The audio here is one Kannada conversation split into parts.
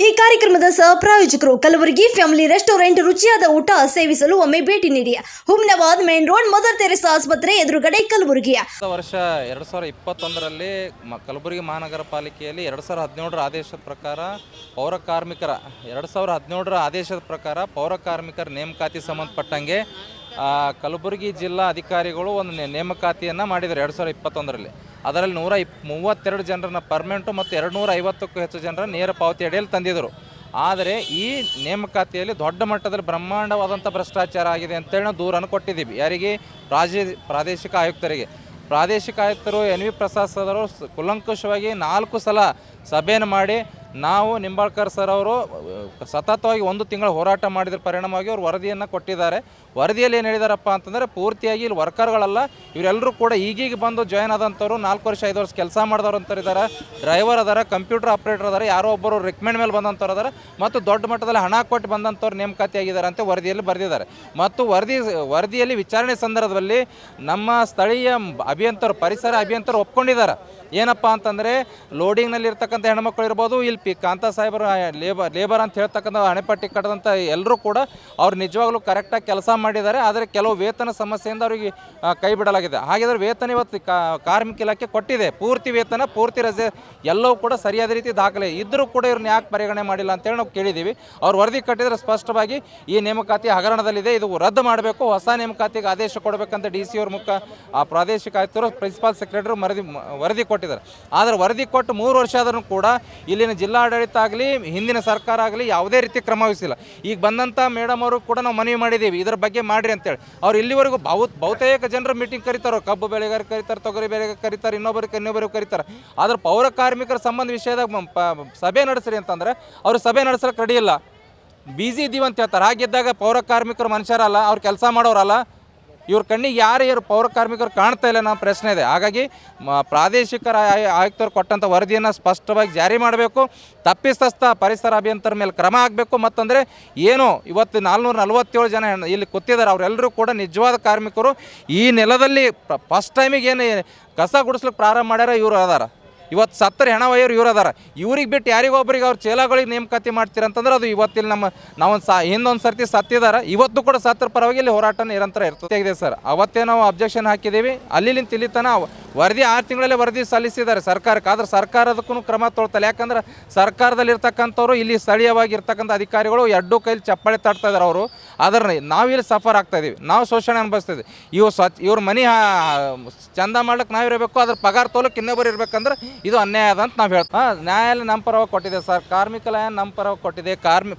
ಈ ಕಾರ್ಯಕ್ರಮದ ಸಹಪ್ರಾಯೋಜಕರು ಕಲಬುರಗಿ ಫ್ಯಾಮಿಲಿ ರೆಸ್ಟೋರೆಂಟ್. ರುಚಿಯಾದ ಊಟ ಸೇವಿಸಲು ಒಮ್ಮೆ ಭೇಟಿ ನೀಡಿ. Humnabad main road, Mother Teresa ಆಸ್ಪತ್ರೆ ಎದುರುಗಡೆ, ಕಲಬುರಗಿ. ವರ್ಷ 2021ರಲ್ಲಿ ಕಲಬುರಗಿ ಮಹಾನಗರ ಪಾಲಿಕೆಯಲ್ಲಿ 2017ರ ಆದೇಶದ ಪ್ರಕಾರ ಪೌರ ಕಾರ್ಮಿಕರ ನೇಮಕಾತಿ ಸಂಬಂಧಪಟ್ಟಂಗೆ ಕಲಬುರಗಿ ಜಿಲ್ಲಾ ಅಧಿಕಾರಿಗಳು ಒಂದು ನೇಮಕಾತಿಯನ್ನು ಮಾಡಿದರು 2021ರಲ್ಲಿ. ಅದರಲ್ಲಿ 132 ಜನರನ್ನ ಪರ್ಮನೆಂಟು ಮತ್ತು 250ಕ್ಕೂ ಹೆಚ್ಚು ಜನರ ನೇರ ಪಾವತಿ ಅಡಿಯಲ್ಲಿ ತಂದಿದ್ದರು. ಆದರೆ ಈ ನೇಮಕಾತಿಯಲ್ಲಿ ದೊಡ್ಡ ಮಟ್ಟದಲ್ಲಿ ಬ್ರಹ್ಮಾಂಡವಾದಂಥ ಭ್ರಷ್ಟಾಚಾರ ಆಗಿದೆ ಅಂತೇಳಿ ನಾವು ದೂರನ್ನು ಕೊಟ್ಟಿದ್ದೀವಿ. ಯಾರಿಗೆ? ಪ್ರಾದೇಶಿಕ ಆಯುಕ್ತರಿಗೆ. ಪ್ರಾದೇಶಿಕ ಆಯುಕ್ತರು NV ಪ್ರಸಾದ್ ಸರ್ ಅವರು ಕುಲಂಕುಷವಾಗಿ 4 ಸಲ ಸಭೆಯನ್ನು ಮಾಡಿ ನಾವು ನಿಂಬಾಳ್ಕರ್ ಸರ್ ಅವರು ಸತತವಾಗಿ 1 ತಿಂಗಳ ಹೋರಾಟ ಮಾಡಿದ್ರ ಪರಿಣಾಮವಾಗಿ ಅವರು ವರದಿಯನ್ನು ಕೊಟ್ಟಿದ್ದಾರೆ. ವರದಿಯಲ್ಲಿ ಏನು ಹೇಳಿದಾರಪ್ಪ ಅಂತಂದರೆ, ಪೂರ್ತಿಯಾಗಿ ಇಲ್ಲಿ ವರ್ಕರ್ಗಳಲ್ಲ, ಇವರೆಲ್ಲರೂ ಕೂಡ ಈಗೀಗ ಬಂದು ಜಾಯ್ನ್ ಆದಂಥವ್ರು 4 ವರ್ಷ 5 ವರ್ಷ ಕೆಲಸ ಮಾಡಿದವ್ರು ಅಂತಾರೆ. ಡ್ರೈವರ್ ಅದಾರ, ಕಂಪ್ಯೂಟರ್ ಆಪ್ರೇಟರ್ ಅದಾರ, ಯಾರೋ ಒಬ್ಬರು ರೆಕಮೆಂಡ್ ಮೇಲೆ ಬಂದಂಥವ್ರು ಅದಾರ, ಮತ್ತು ದೊಡ್ಡ ಮಟ್ಟದಲ್ಲಿ ಹಣ ಕೊಟ್ಟು ಬಂದಂಥವ್ರು ನೇಮಕಾತಿ ಆಗಿದ್ದಾರೆ ಅಂತ ವರದಿಯಲ್ಲಿ ಬರೆದಿದ್ದಾರೆ. ಮತ್ತು ವರದಿಯಲ್ಲಿ ವಿಚಾರಣೆ ಸಂದರ್ಭದಲ್ಲಿ ನಮ್ಮ ಸ್ಥಳೀಯ ಅಭಿಯಂತರು, ಪರಿಸರ ಅಭಿಯಂತರು ಒಪ್ಕೊಂಡಿದ್ದಾರೆ. ಏನಪ್ಪ ಅಂತಂದರೆ, ಲೋಡಿಂಗ್ನಲ್ಲಿ ಇರ್ತಕ್ಕಂಥ ಹೆಣ್ಮಕ್ಳು ಇರ್ಬೋದು, ಇಲ್ಲಿ ಕಾಂತಾ ಸಾಹೇಬರು ಲೇಬರ್ ಅಂತ ಹೇಳ್ತಕ್ಕಂಥ ಹಣೆಪಟ್ಟಿ ಕಟ್ಟದಂಥ ಎಲ್ಲರೂ ಕೂಡ ಅವ್ರು ನಿಜವಾಗ್ಲೂ ಕರೆಕ್ಟಾಗಿ ಕೆಲಸ ಮಾಡಿದ್ದಾರೆ. ಆದರೆ ಕೆಲವು ವೇತನ ಸಮಸ್ಯೆಯಿಂದ ಅವರಿಗೆ ಕೈ ಬಿಡಲಾಗಿದೆ. ಹಾಗಾದರೆ ವೇತನ ಇವತ್ತು ಕಾರ್ಮಿಕ ಇಲಾಖೆ ಕೊಟ್ಟಿದೆ, ಪೂರ್ತಿ ವೇತನ, ಪೂರ್ತಿ ರಜೆ ಎಲ್ಲವೂ ಕೂಡ ಸರಿಯಾದ ರೀತಿ ದಾಖಲೆ ಇದ್ದರೂ ಕೂಡ ಇವ್ರನ್ನ ಯಾಕೆ ಪರಿಗಣನೆ ಮಾಡಿಲ್ಲ ಅಂತೇಳಿ ನಾವು ಕೇಳಿದ್ದೀವಿ. ಅವ್ರು ವರದಿ ಕಟ್ಟಿದರೆ ಸ್ಪಷ್ಟವಾಗಿ ಈ ನೇಮಕಾತಿ ಹಗರಣದಲ್ಲಿದೆ, ಇದು ರದ್ದು ಮಾಡಬೇಕು, ಹೊಸ ನೇಮಕಾತಿಗೆ ಆದೇಶ ಕೊಡಬೇಕಂತ DC ಅವ್ರ ಪ್ರಾದೇಶಿಕ ಆಯುಕ್ತರು, ಪ್ರಿನ್ಸಿಪಾಲ್ ಸೆಕ್ರೆಟರಿ ವರದಿ ಕೊಟ್ಟಿದ್ದಾರೆ. ಆದರೆ ವರದಿ ಕೊಟ್ಟು 3 ವರ್ಷ ಆದರೂ ಕೂಡ ಇಲ್ಲಿನ ಜಿಲ್ಲಾಡಳಿತ ಆಗಲಿ, ಹಿಂದಿನ ಸರ್ಕಾರ ಆಗಲಿ ಯಾವುದೇ ರೀತಿ ಕ್ರಮ ವಹಿಸಿಲ್ಲ. ಈಗ ಬಂದಂಥ ಮೇಡಮ್ ಅವರು ಕೂಡ ನಾವು ಮನವಿ ಮಾಡಿದ್ದೀವಿ, ಇದರ ಬಗ್ಗೆ ಮಾಡಿರಿ ಅಂತೇಳಿ. ಅವ್ರು ಇಲ್ಲಿವರೆಗೂ ಬಹುತೇಕ ಜನರು ಮೀಟಿಂಗ್ ಕರೀತಾರೆ, ಕಬ್ಬು ಬೆಳೆಗಾರರು ಕರೀತಾರೆ, ತೊಗರಿ ಬೆಳೆಗಾರರು ಕರೀತಾರೆ, ಇನ್ನೊಬ್ಬರು ಕರೀತಾರೆ. ಆದರೆ ಪೌರ ಕಾರ್ಮಿಕರ ಸಂಬಂಧ ವಿಷಯದಾಗ ಸಭೆ ನಡೆಸ್ರಿ ಅಂತಂದರೆ ಅವರು ಸಭೆ ನಡೆಸಲಿಕ್ಕೆ ರೆಡಿ ಇಲ್ಲ, ಬಿಸಿ ಇದ್ದೀವಿ ಅಂತ ಹೇಳ್ತಾರೆ. ಹಾಗಿದ್ದಾಗ ಪೌರ ಕಾರ್ಮಿಕರು ಮನುಷ್ಯರಲ್ಲ, ಅವ್ರು ಕೆಲಸ ಮಾಡೋರಲ್ಲ, ಇವ್ರ ಕಣ್ಣಿಗೆ ಯಾರು ಪೌರ ಕಾರ್ಮಿಕರು ಕಾಣ್ತಾ ಇಲ್ಲ ನಮ್ಮ ಪ್ರಶ್ನೆ ಇದೆ. ಹಾಗಾಗಿ ಪ್ರಾದೇಶಿಕ ಆಯುಕ್ತರು ಕೊಟ್ಟಂಥ ವರದಿಯನ್ನು ಸ್ಪಷ್ಟವಾಗಿ ಜಾರಿ ಮಾಡಬೇಕು. ತಪ್ಪಿತಸ್ಥ ಪರಿಸರ ಅಭಿಯಂತರ ಮೇಲೆ ಕ್ರಮ ಆಗಬೇಕು. ಮತ್ತಂದರೆ ಏನು ಇವತ್ತು 447 ಜನ ಇಲ್ಲಿ ಕೂತಿದ್ದಾರೆ, ಅವರೆಲ್ಲರೂ ಕೂಡ ನಿಜವಾದ ಕಾರ್ಮಿಕರು. ಈ ನೆಲದಲ್ಲಿ ಫಸ್ಟ್ ಟೈಮಿಗೆ ಏನು ಕಸ ಗುಡಿಸ್ಲಿಕ್ಕೆ ಪ್ರಾರಂಭ ಮಾಡ್ಯಾರ ಇವರು ಅದಾರ. ಇವತ್ತು ಸತ್ತರ ಹೆಣ ಒಯ್ಯೋರು ಇವ್ರು ಅದಾರ. ಇವ್ರಿಗೆ ಬಿಟ್ಟು ಯಾರಿಗೊಬ್ಬರಿಗೆ ಅವ್ರು ಚೇಲಾಗಳಿಗೆ ನೇಮಕಾತಿ ಮಾಡ್ತೀರಂತಂದ್ರೆ ಅದು ಇವತ್ತಿಲ್ಲಿ ನಾವೊಂದು ಹಿಂದೊಂದು ಸರ್ತಿ ಸತ್ತಿದ್ದಾರೆ, ಇವತ್ತು ಕೂಡ ಸತ್ತರ ಪರವಾಗಿ ಇಲ್ಲಿ ಹೋರಾಟ ನಿರಂತರ ಇರ್ತದೆ ಸರ್. ಅವತ್ತೇ ನಾವು ಅಬ್ಜೆಕ್ಷನ್ ಹಾಕಿದ್ದೀವಿ. ಅಲ್ಲಿಂದ ತಿಲ್ಲಿತನ ವರದಿ 6 ತಿಂಗಳಲ್ಲೇ ವರದಿ ಸಲ್ಲಿಸಿದ್ದಾರೆ ಸರ್ಕಾರಕ್ಕೆ. ಆದ್ರೆ ಸರ್ಕಾರ ಅದಕ್ಕೂ ಕ್ರಮ ತೊಗೊಳ್ತಲ್ಲ. ಯಾಕಂದ್ರೆ ಸರ್ಕಾರದಲ್ಲಿರ್ತಕ್ಕಂಥವ್ರು ಇಲ್ಲಿ ಸ್ಥಳೀಯವಾಗಿರ್ತಕ್ಕಂಥ ಅಧಿಕಾರಿಗಳು ಎಡ್ಡು ಕೈಲಿ ಚಪ್ಪಾಳೆ ತಡ್ತಾ ಇದ್ದಾರೆ. ಅವರು ಆದರೆ ನಾವಿಲ್ಲಿ ಸಫರ್ ಆಗ್ತಾಯಿದ್ದೀವಿ, ನಾವು ಶೋಷಣೆ ಅನುಭವಿಸ್ತಿದ್ವಿ. ಇವ್ರ ಮನೆ ಚಂದ ಮಾಡ್ಲಿಕ್ಕೆ ನಾವಿರಬೇಕು, ಅದ್ರ ಪಗಾರ ತೋಲಕ್ಕೆ ಇನ್ನೊಬ್ಬರು ಇರ್ಬೇಕಂದ್ರೆ ಇದು ಅನ್ಯಾಯ ಅದ ಅಂತ ನಾವು ಹೇಳ್ತೀವಿ. ನ್ಯಾಯಾಲಯ ನಮ್ಮ ಪರವಾಗಿ ಕೊಟ್ಟಿದೆ ಸರ್, ಕಾರ್ಮಿಕಾಲಯ ನಮ್ಮ ಪರವಾಗಿ ಕೊಟ್ಟಿದೆ,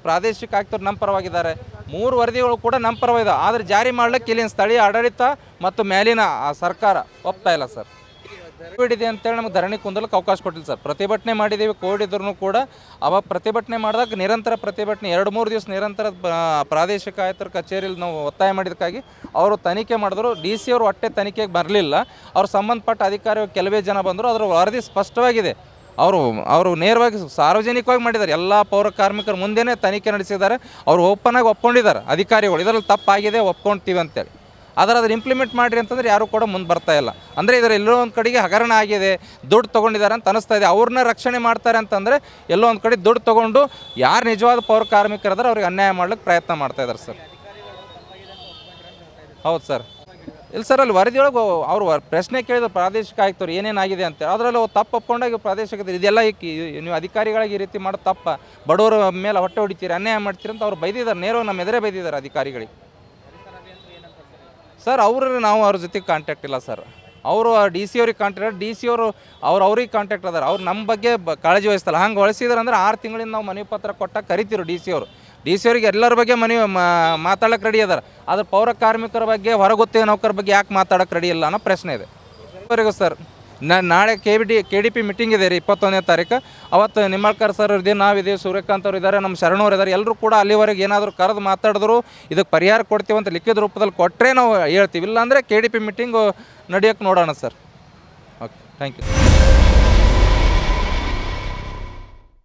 ಪ್ರಾದೇಶಿಕ ಆಯುಕ್ತರು ನಮ್ಮ ಪರವಾಗಿದ್ದಾರೆ, 3 ವರದಿಗಳು ಕೂಡ ನಮ್ಮ ಪರವಾಗಿದೆ. ಆದರೆ ಜಾರಿ ಮಾಡ್ಲಿಕ್ಕೆ ಇಲ್ಲಿನ ಸ್ಥಳೀಯ ಆಡಳಿತ ಮತ್ತು ಮೇಲಿನ ಸರ್ಕಾರ ಒಪ್ತಾ ಇಲ್ಲ ಸರ್. ಕೋವಿಡ್ ಇದೆ ಅಂತೇಳಿ ನಮಗೆ ಧರಣಿ ಕುಂದಲಕ್ಕೆ ಅವಕಾಶ ಕೊಟ್ಟಿಲ್ಲ ಸರ್. ಪ್ರತಿಭಟನೆ ಮಾಡಿದ್ದೀವಿ, ಕೋವಿಡ್ ಇದ್ರೂ ಕೂಡ ಅವಾಗ ಪ್ರತಿಭಟನೆ ಮಾಡಿದಾಗ ನಿರಂತರ ಪ್ರತಿಭಟನೆ 2-3 ದಿವಸ ನಿರಂತರ ಪ್ರಾದೇಶಿಕ ಆಯುಕ್ತರ ಕಚೇರಿಯಲ್ಲಿ ನಾವು ಒತ್ತಾಯ ಮಾಡಿದ್ದಕ್ಕಾಗಿ ಅವರು ತನಿಖೆ ಮಾಡಿದ್ರು. DC ಅವರು ಒಟ್ಟೆ ತನಿಖೆಗೆ ಬರಲಿಲ್ಲ. ಅವ್ರು ಸಂಬಂಧಪಟ್ಟ ಅಧಿಕಾರಿಗಳು ಕೆಲವೇ ಜನ ಬಂದರು. ಅದರ ವರದಿ ಸ್ಪಷ್ಟವಾಗಿದೆ. ಅವರು ನೇರವಾಗಿ ಸಾರ್ವಜನಿಕವಾಗಿ ಮಾಡಿದ್ದಾರೆ. ಎಲ್ಲ ಪೌರ ಕಾರ್ಮಿಕರ ಮುಂದೆನೇ ತನಿಖೆ ನಡೆಸಿದ್ದಾರೆ. ಅವರು ಓಪನಾಗಿ ಒಪ್ಕೊಂಡಿದ್ದಾರೆ ಅಧಿಕಾರಿಗಳು, ಇದರಲ್ಲಿ ತಪ್ಪಾಗಿದೆ ಒಪ್ಕೊಳ್ತೀವಿ ಅಂತೇಳಿ. ಅದನ್ನು ಇಂಪ್ಲಿಮೆಂಟ್ ಮಾಡಿರಿ ಅಂತಂದ್ರೆ ಯಾರು ಕೂಡ ಮುಂದೆ ಬರ್ತಾ ಇಲ್ಲ. ಅಂದರೆ ಇದರ ಎಲ್ಲೋ ಒಂದು ಕಡೆಗೆ ಹಗರಣ ಆಗಿದೆ, ದುಡ್ಡು ತೊಗೊಂಡಿದ್ದಾರೆ ಅಂತ ಅನಿಸ್ತಾ ಇದೆ. ಅವ್ರನ್ನ ರಕ್ಷಣೆ ಮಾಡ್ತಾರೆ ಅಂತಂದರೆ ಎಲ್ಲೋ ಒಂದು ಕಡೆ ದುಡ್ಡು ತೊಗೊಂಡು ಯಾರು ನಿಜವಾದ ಪೌರ ಕಾರ್ಮಿಕರಿದ್ದಾರೆ ಅವ್ರಿಗೆ ಅನ್ಯಾಯ ಮಾಡ್ಲಿಕ್ಕೆ ಪ್ರಯತ್ನ ಮಾಡ್ತಾ ಇದ್ದಾರೆ ಸರ್. ಹೌದು ಸರ್. ಇಲ್ಲ ಸರ್, ಅಲ್ಲಿ ವರದಿಯೊಳಗೆ ಅವರು ಪ್ರಶ್ನೆ ಕೇಳಿದ್ರು ಪ್ರಾದೇಶಿಕ ಆಯುಕ್ತರು ಏನೇನಾಗಿದೆ ಅಂತ. ಅದರಲ್ಲಿ ತಪ್ಪು ಒಪ್ಕೊಂಡಾಗ ಪ್ರಾದೇಶಿಕ ಇದೆಲ್ಲ ನೀವು ಅಧಿಕಾರಿಗಳಿಗೆ ಈ ರೀತಿ ಮಾಡೋ ತಪ್ಪ, ಬಡವರ ಮೇಲೆ ಹೊಟ್ಟೆ ಹೊಡಿತೀರಿ, ಅನ್ಯಾಯ ಮಾಡ್ತೀರಿ ಅಂತ ಅವ್ರು ಬೈದಿದ್ದಾರೆ, ನೇರವಾಗಿ ನಮ್ಮ ಎದುರೇ ಬೈದಿದ್ದಾರೆ ಅಧಿಕಾರಿಗಳಿಗೆ. ಸರ್ ನಾವು ಅವ್ರ ಜೊತೆಗೆ ಕಾಂಟ್ಯಾಕ್ಟ್ ಇಲ್ಲ ಸರ್. ಅವರು DC ಅವ್ರಿಗೆ ಕಾಂಟ್ಯಾಕ್ಟ್, DC ಅವ್ರಿಗೆ ಕಾಂಟ್ಯಾಕ್ಟ್ ಅದಾರೆ. ಅವ್ರು ನಮ್ಮ ಬಗ್ಗೆ ಕಾಳಜಿ ವಹಿಸ್ತಲ್ಲ. ಹಂಗೆ ವಹಿಸಿದ್ರೆ ಅಂದ್ರೆ 6 ತಿಂಗಳಿಂದ ನಾವು ಮನವಿ ಪತ್ರ ಕೊಟ್ಟಾಗ ಕರಿತೀರು DC ಅವ್ರಿಗೆ ಎಲ್ಲರ ಬಗ್ಗೆ ಮಾತಾಡೋಕ್ಕೆ ರೆಡಿ ಅದಾರೆ. ಆದರೆ ಪೌರ ಕಾರ್ಮಿಕರ ಬಗ್ಗೆ, ಹೊರಗೊತ್ತಿಗೆ ನೌಕರ ಬಗ್ಗೆ ಯಾಕೆ ಮಾತಾಡೋಕ್ಕೆ ರೆಡಿ ಇಲ್ಲ ಅನ್ನೋ ಪ್ರಶ್ನೆ ಇದೆ ಅವರಿಗೂ ಸರ್. ನಾಳೆ KDP ಮೀಟಿಂಗ್ ಇದೆ ರೀ 21ನೇ ತಾರೀಕು. ಅವತ್ತು ನಿಂಬಾಳ್ಕರ್ ಸರ್ ಇದೆ, ನಾವಿದ್ದೀವಿ, ಸೂರ್ಯಕಾಂತ್ ಅವರು ಇದ್ದಾರೆ, ನಮ್ಮ ಶರಣವ್ರು ಇದ್ದಾರೆ. ಎಲ್ಲರೂ ಕೂಡ ಅಲ್ಲಿವರೆಗೆ ಏನಾದರೂ ಕರೆದು ಮಾತಾಡಿದ್ರು ಇದಕ್ಕೆ ಪರಿಹಾರ ಕೊಡ್ತೀವಿ ಅಂತ ಲಿಖಿತ ರೂಪದಲ್ಲಿ ಕೊಟ್ಟರೆ ನಾವು ಹೇಳ್ತೀವಿ. ಇಲ್ಲಾಂದರೆ KDP ಮೀಟಿಂಗು ನಡೆಯೋಕ್ಕೆ ನೋಡೋಣ ಸರ್. Okay, thank you.